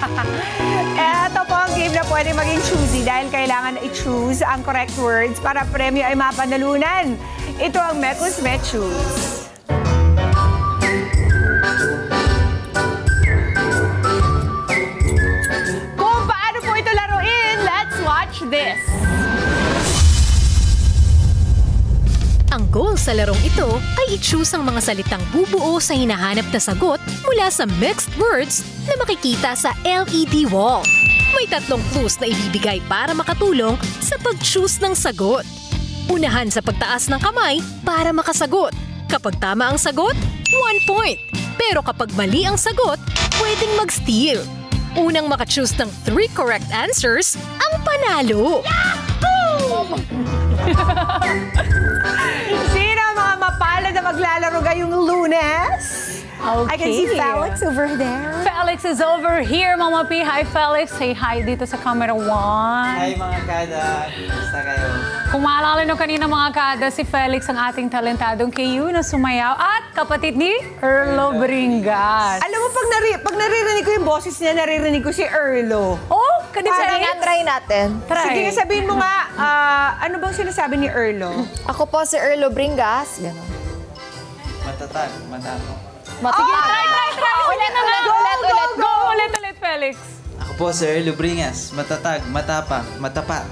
Ito po ang game na pwede maging choosy dahil kailangan i-choose ang correct words para premyo ay mapanalunan. Ito ang Mekos Me Choose. Kung paano po ito laruin, let's watch this. Ang goal sa larong ito ay i-choose ang mga salitang bubuo sa hinahanap na sagot mula sa mixed words na makikita sa LED wall. May 3 clues na ibibigay para makatulong sa pag-choose ng sagot. Unahan sa pagtaas ng kamay para makasagot. Kapag tama ang sagot, 1 point. Pero kapag mali ang sagot, pwedeng mag-steal. Unang maka-choose ng 3 correct answers ang panalo. Yahoo! Sino ang mga mapalad na maglalaro ngayong Lunes? Okay. I can see Felix over there. Felix is over here, Mama P. Hi, Felix. Say hi dito sa camera 1. Hi, mga kada. Kumusta kayo? Kung maalala nyo kanina, mga kada, si Felix ang ating talentadong KU na sumayaw at kapatid ni Erlo Bringas. Alam mo, pag naririnig ko yung boses niya, naririnig ko si Erlo. Oh, kanina Try natin. Sige nga, sabihin mo nga, ano bang sinasabi ni Erlo? Ako po si Erlo Bringas. Ganon. Matatag, matapang. Sige, Try. Ulit, Felix. Ako po, Sir Lubringas. Matatag, matapang, matapat.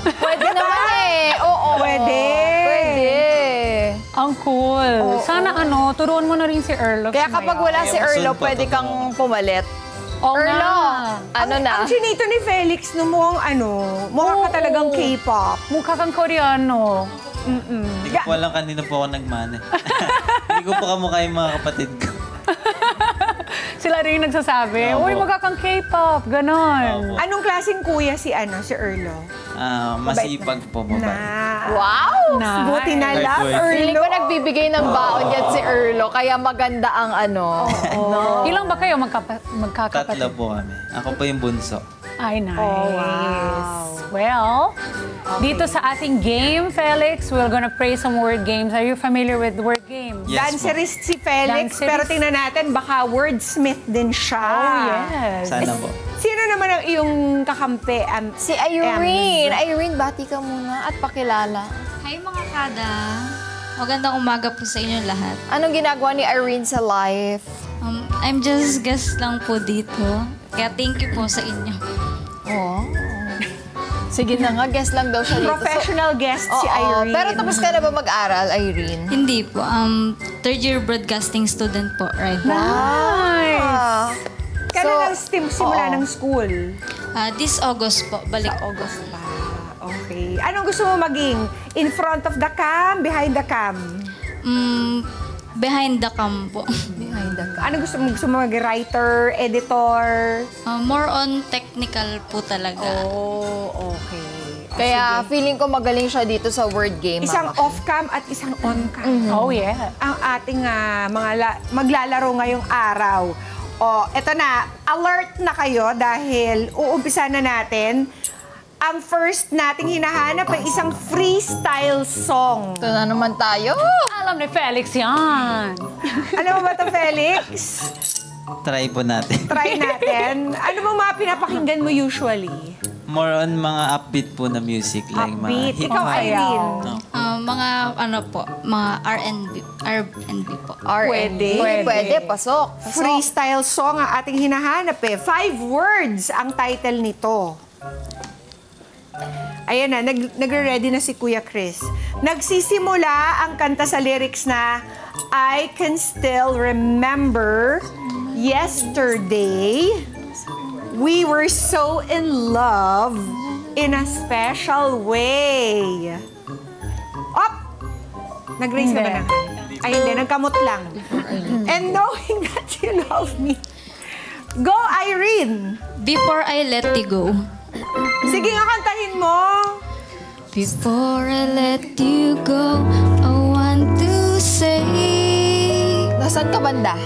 Pwede naman eh. Oo. Pwede. Ang cool. Sana turuan mo na rin si Erlo. Kaya kapag wala si Erlo, Masun po pwede to, kang pumalit. Oo Erlo, nga. na? Ang chinito ni Felix, no, mukha ka talagang K-pop. Mukha kang Koreano. Hindi ko po alam kanina po ako nagmane. Hindi ko pa kamukha yung mga kapatid ko. Sila rin yung nagsasabi, Opo. uy, mukha kang K-pop. Ganon. Anong klaseng kuya si Erlo? Masipag po mo ba? Wow! Nice. Buti na lang, Feeling Erlo. ko nagbibigay ng baon yan si Erlo, kaya maganda ang No? Ilang ba kayo magkakapatid? 3 po kami. Ako po yung bunso. Ay, nice. Oh, wow. Well, dito sa ating game, Felix, we're gonna play some word games. Are you familiar with word games? Yes po. Dancerist si Felix, Dancerist. pero tingnan natin, baka wordsmith din siya. Oh, yes. Sana po. Sino naman ang iyong kakampi? Si Irene. Irene, bati ka muna at pakilala. Hi mga kada! Magandang umaga po sa inyo lahat. Anong ginagawa ni Irene sa life? I'm just guest lang po dito. Kaya thank you po sa inyo. Oh. Sige na nga, guest lang daw siya dito. Professional guest si Oo, Irene. pero tapos ka na ba mag-aral, Irene? Hindi po. Third year broadcasting student po right now. Nice! Kailan ang simula oo. ng school? This August po. Balik August. Okay. Anong gusto mo maging? In front of the cam? Behind the cam? Behind the cam po. Behind the cam. Anong gusto mo? Gusto mo mag-writer, editor? More on technical po talaga. Oh, okay. Kaya feeling ko magaling siya dito sa word game. Isang Mama. off-cam at isang on-cam. Oh, yeah. Ang ating maglalaro ngayong araw. O, eto na. Alert na kayo dahil uumpisa na natin. Ang first nating hinahanap ay isang freestyle song. Ito na naman tayo. Alam ni Felix yan. Alam mo ba ito, Felix? Try po natin. Try natin. Ano bang mga pinapakinggan mo usually? More on mga upbeat po na music. Like Upbeat. mga Ikaw, hip-hop. Irene. Mga mga R&B po. Pwede. Pwede, pasok. Freestyle song ang ating hinahanap eh. 5 words ang title nito. Ayan na, nagre-ready na si Kuya Chris. Nagsisimula ang kanta sa lyrics na I can still remember yesterday we were so in love in a special way. Op! Nag-raise ka ba na? Ay, hindi. Nagkamot lang. And knowing that you love me. Go, Irene! Before I let you go. Sige nga, kantahin mo. Before I let you go, I want to say... Nasaan ka banda?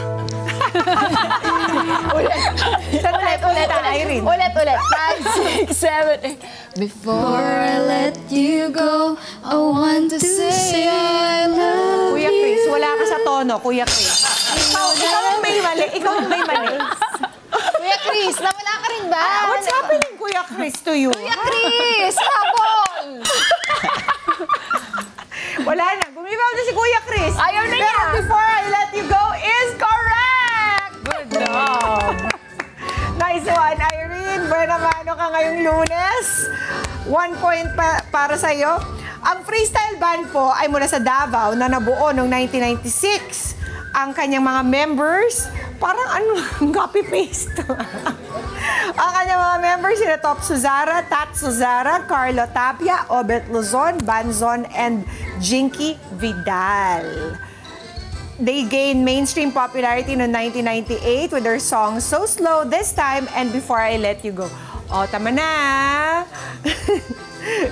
ulit, Irene. Ulit. 5, 6, 7, 8. Before I let you go, I want to say I love Kuya Chris, wala ka sa tono, Kuya Chris. Ikaw ang may mali. Ikaw ang may mali. Kuya Chris, Chris, to you. Kuya Chris! Habol! Wala na. Gumibaw na si Kuya Chris. Ayaw na Pero niya. Before I Let You Go is correct! Good job. Nice one, Irene. Buena-mano ka ngayong Lunes. 1 point para sa'yo. Ang freestyle band po ay mula sa Davao na nabuo noong 1996. Ang kanyang mga members, parang copy-paste. Ang kanyang mga members, sila Top Suzara, Tat Suzara, Carlo Tapia, Obet Luzon, Banzon, and Jinky Vidal. They gained mainstream popularity noong 1998 with their song So Slow This Time and Before I Let You Go. O, tama na.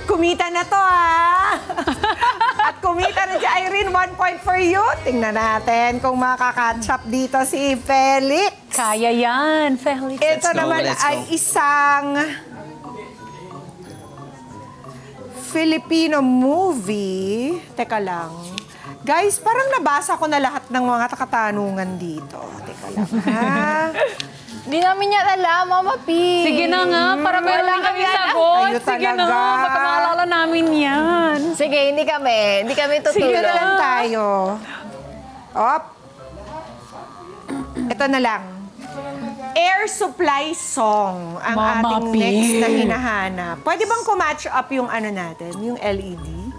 Kumita na to, ha? At kumita na si Irene, 1 point for you. Tingnan natin kung makaka-catch up dito si Felix. Kaya yan, Felix. Ito go, naman let's ay go. isang Filipino movie. Teka lang. Guys, parang nabasa ko na lahat ng mga katanungan dito. Teka lang, ha? Hindi namin yan alam, Mama P. Sige na nga, para meron din kami sagot. Kayo Sige na talaga. nga, baka maalala namin yan. Sige, hindi kami tutulong. Sige na lang tayo. Op. Ito na lang. Air Supply Song ang Mama ating P. next na hinahanap. Pwede bang kumatch up yung ano natin, yung LED?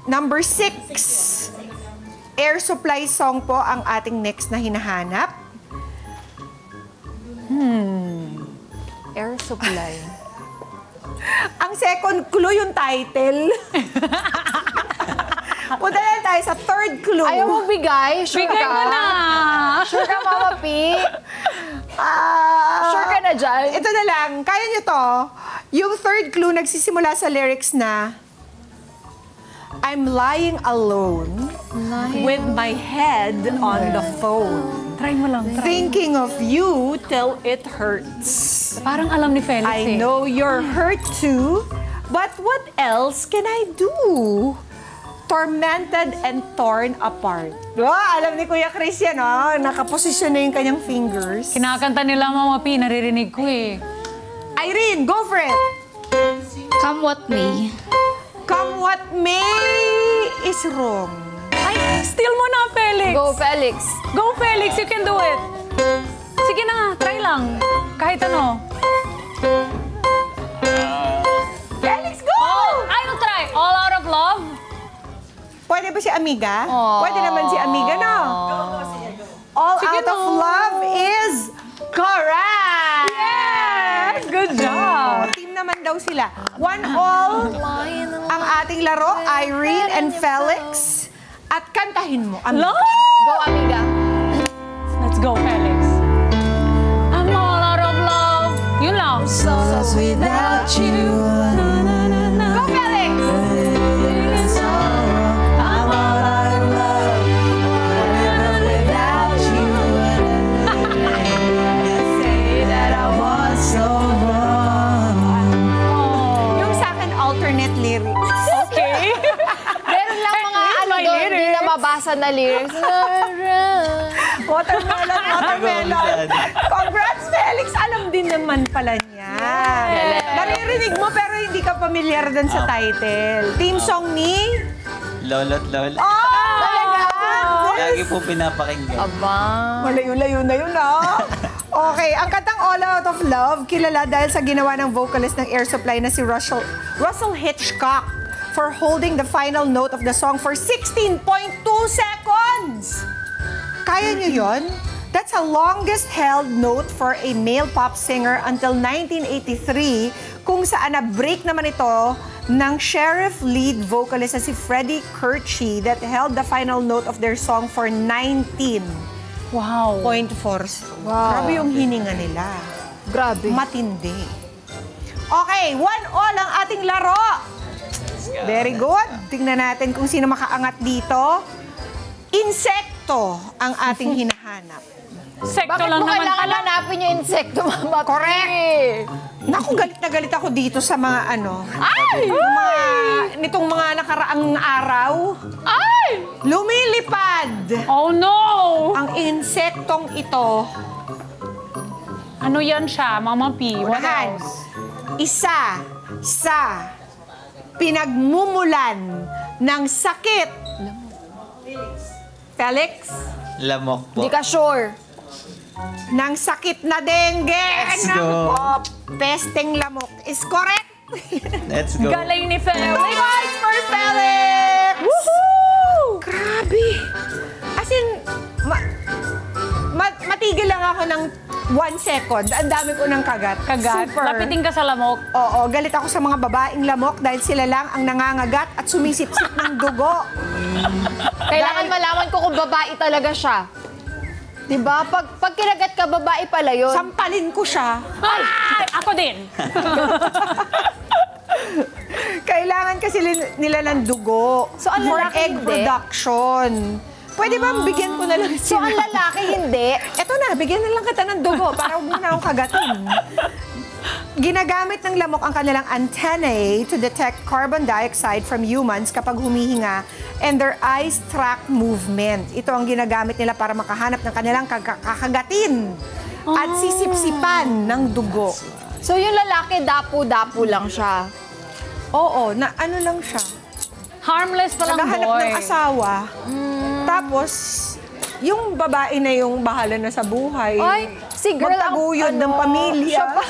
Number 6. Air Supply Song po ang ating next na hinahanap. Air supply. Ang second clue yung title. Punta lang tayo sa third clue. Ayaw mo bigay? Sure Bigay ka? mo na. Sure ka, Mama P? Sure ka na dyan? Ito na lang. Kaya nyo to. Yung third clue nagsisimula sa lyrics na I'm lying alone with my head on the phone. Try mo lang, try. Thinking of you till it hurts. Parang alam ni Felix I know you're hurt too, but what else can I do? Tormented and torn apart. Alam ni Kuya Chris yan, oh. Nakaposisyon na yung kanyang fingers. Kinakanta nila, Mama P, naririnig ko eh. Irene, go for it! Come what may. Come what may is wrong. Ay, steal mo na, Felix. Go, Felix. Go, Felix, you can do it. Sige na, try lang. Kahit ano. Felix, go! I'll try. All out of love? Pwede ba si Amiga? Pwede naman si Amiga, no? All Sige, out of no. love is correct! Yes! Good job. Team naman daw sila. 1-all ang ating laro, Irene and Felix. At kantahin mo, Amiga. Love! Go, amiga. Let's go, Felix. I'm all out of love. Yun lang. Without you, Go, Felix! I'm all out of love. Forever without you. Say that I was so wrong. Yung sa akin, alternate lyrics. Okay. Meron lang mga ano my doon, lyrics. hindi na mabasa na lyrics. Watermelon, watermelon. Congrats, Felix! Alam din naman pala niya. Naririnig mo pero hindi ka pamilyar dun sa title. Team song ni... Lolo't lolo. Oh! Talaga? Lagi po pinapakinggan. Aba. Malayo-layo na yun, ah. Okay, ang kantang All Out of Love, kilala dahil sa ginawa ng vocalist ng Air Supply na si Russell Hitchcock for holding the final note of the song for 16.2 seconds. Kaya niyo yon? That's the longest held note for a male pop singer until 1983, kung saan na-break naman ito ng Sheriff lead vocalist na si Freddie Curchi that held the final note of their song for 19.4. Wow. Grabe yung hininga nila. Grabe. Matindi. Okay, 1-all ang ating laro. Very good. Tingnan natin kung sino makaangat dito. Insekto ang ating hinahanap. Sekto Bakit lang mo naman kailangan pala. hanapin yung insekto, Mama P? Correct. Naku, galit na galit ako dito sa mga ano. Ay! Nitong mga nakaraang araw. Ay! Lumilipad Oh no! ang insektong ito. Ano yan siya, Mama P? What Unahan. else? isa sa pinagmumulan ng sakit. Felix? Lamok po. Hindi ka sure. Ng sakit na dengue. Let's Naku go. po, pesteng lamok is correct. Let's go. Galing ni Felix. Points for Felix! Woohoo! Grabe. As in, matigil lang ako ng 1 second. Ang dami ko ng kagat. Kagat. Super. Lapitin ka sa lamok. Oo, galit ako sa mga babaeng lamok dahil sila lang ang nangangagat at sumisip-sip ng dugo. Kailangan malaman ko kung babae talaga siya. Diba? Pag kinagat ka, babae pala yun. Sampalin ko siya. Ay! Ako din. Kailangan kasi nila ng dugo. So, ang for lalaki egg hindi? production. Pwede ba bigyan ko na lang So, ang lalaki hindi. Eto na, bigyan na lang kita ng dugo para huwag mo na akong kagatin. Ginagamit ng lamok ang kanilang antennae to detect carbon dioxide from humans kapag humihinga and their eyes track movement. Ito ang ginagamit nila para makahanap ng kanilang kakagatin at sisipsipan ng dugo. So, yung lalaki, dapo-dapo lang siya. Oo, na ano lang siya. Harmless pa lang, Naghahanap boy. ng asawa. Tapos, yung babae na yung bahala na sa buhay. Ay, si girl ang magtaguyod ng pamilya. Siya pa.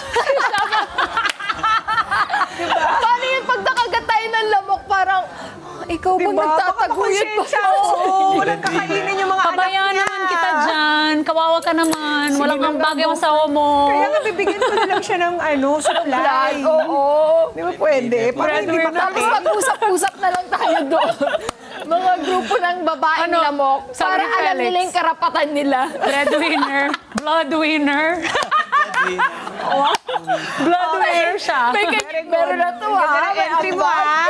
Paano yung pag nakagat tayo ng lamok, parang, ikaw pag nagtataguyod pa. Oo, walang kakainin yung mga Pabayaan anak niya. naman kita dyan. Kawawa ka naman. Walang lang, ambag yung asawa mo. Kaya nga, bibigyan ko na lang siya ng supply. Oo. Di ba pwede? Para hindi Tapos makati. mag-usap-usap na lang tayo doon. Mga grupo ng babaeng Ano? lamok. Sabi Para ni alam Felix. nila yung karapatan nila. Breadwinner. Blood winner. Blood winner siya. Meron na to, Maganda ha? ng entry mo, ha?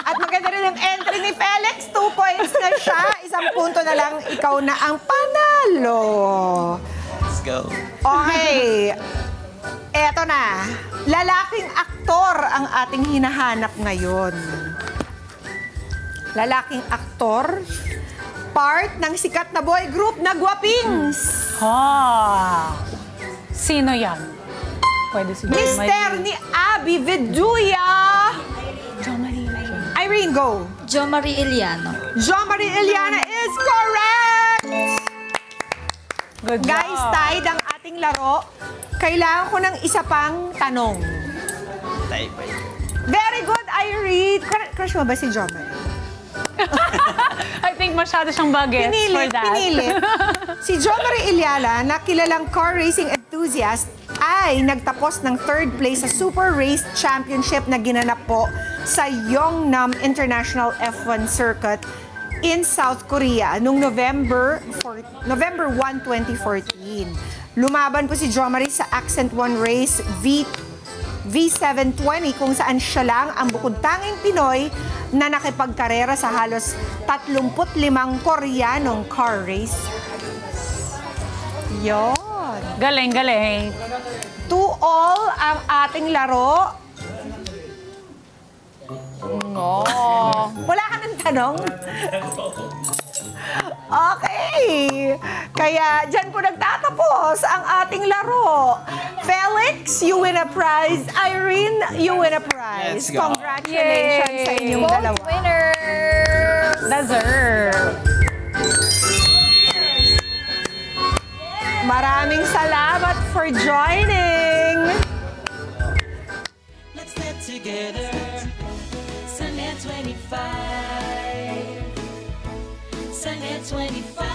At maganda rin ang entry ni Felix. 2 points na siya. 1 punto na lang. Ikaw na ang panalo. Let's go. Okay. Eto na. Lalaking aktor ang ating hinahanap ngayon. Lalaking aktor, part ng sikat na boy group na Guwapings. Ha. Sino yan? Pwede si Mister ni Abby Viduya. Irene, go. Jo Marie Iliano. Jo Marie Iliana is correct! Good job. Guys, tied ang ating laro. Kailangan ko ng isa pang tanong. Taipei. Very good, Irene. Crush mo ba si Jo Marie? I think masyado siyang bagets for that. Pinilit. Si Jo Marie Iliala, na kilalang car racing enthusiast, ay nagtapos ng 3rd place sa Super Race Championship na ginanap po sa Yeongnam International F1 Circuit in South Korea noong November 1, 2014. Lumaban po si Jo Marie sa Accent 1 Race V720 kung saan siya lang ang bukod-tanging Pinoy na nakipagkarera sa halos 35 Koreanong car racers. Yon. Galing, galing. 2-2 ang ating laro. No. Wala ka ng tanong? Okay. Kaya dyan po nagtatapos ang ating laro. Felix, you win a prize. Irene, you win a prize. Let's go. Congratulations sa inyong Both dalawa. winners! Deserve. Maraming salamat for joining. Let's get together. Sunday 25. Sunday 25.